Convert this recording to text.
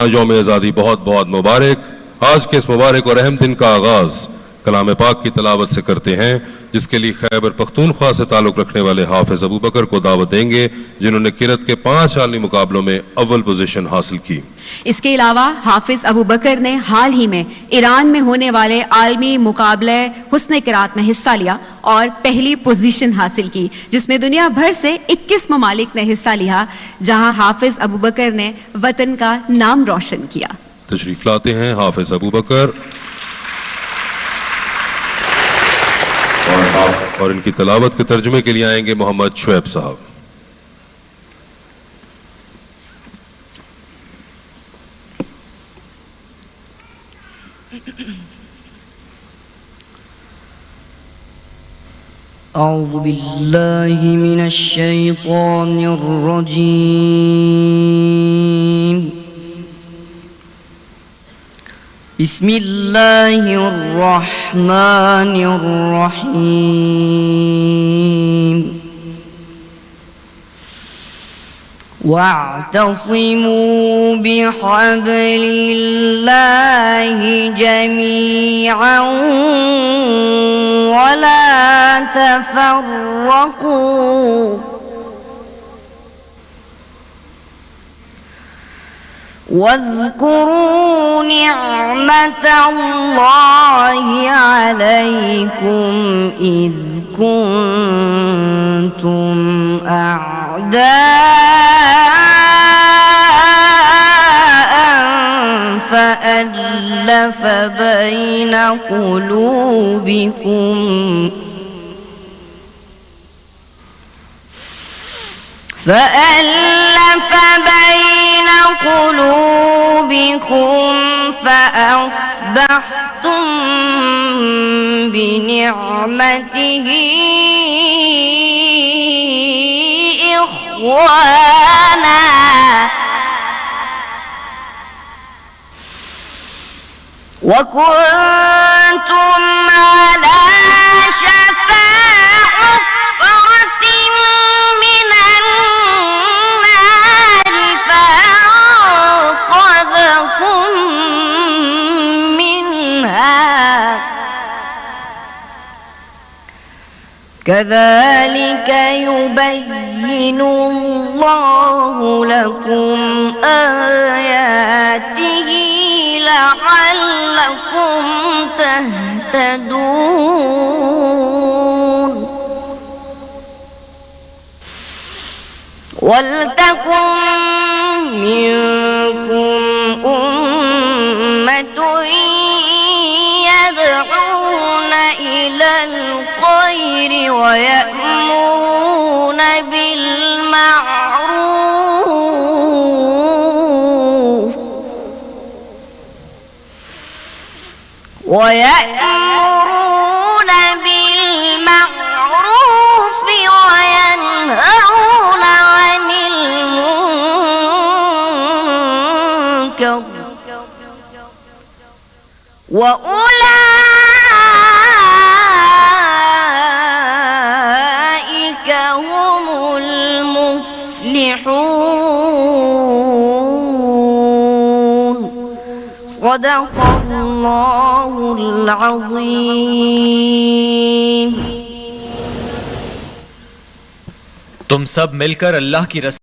यौम आज़ादी बहुत बहुत मुबारक। आज के इस मुबारक और अहम दिन का आगाज़ कलाम पाक की तलावत से करते हैं, जिसके लिए खैबर पख्तूनख्वा से ताल्लुक़ रखने वाले हाफिज़ अबू बकर को दावत देंगे, जिन्होंने किरत के 5 आलमी मुकाबलों में अव्वल पोजीशन हासिल की। इसके अलावा हाफिज अबू बकर ने हाल ही में ईरान में होने वाले आलमी मुकाबले हुस्न किरात में हिस्सा लिया और पहली पोजीशन हासिल की, जिसमें दुनिया भर से 21 ममालिक ने हिस्सा लिया, जहां हाफिज अबू बकर ने वतन का नाम रोशन किया। तशरीफ लाते हैं हाफिज अबू बकर और इनकी तलावत के तर्जुमे के लिए आएंगे मोहम्मद शुएब साहब। अऊज़ु बिल्लाहि मिनश शैतानिर रजीम। बिस्मिल्लाहिर रहमानिर रहीम। वाअतसिमू बिहब्लिल्लाहि जमीअन वला तफर्रकू वज़्कुरू निअमतल्लाहि अलैकुम इज़ कुंतुम अअदाअन फ़अल्लफ़ बैन क़ुलूबिकुम فأصبحتم بنعمته إخوانا وكنتم على شفا حفرة من النار فأنقذكم منها كذلك يبين الله لكم آياته لعلكم تهتدون ولتكن منكم أمة يدعون إلى الخير ويأمرون بالمعروف وينهون عن المنكر وأولئك هم المفلحون صدق الله العظيم। तुम सब मिलकर अल्लाह की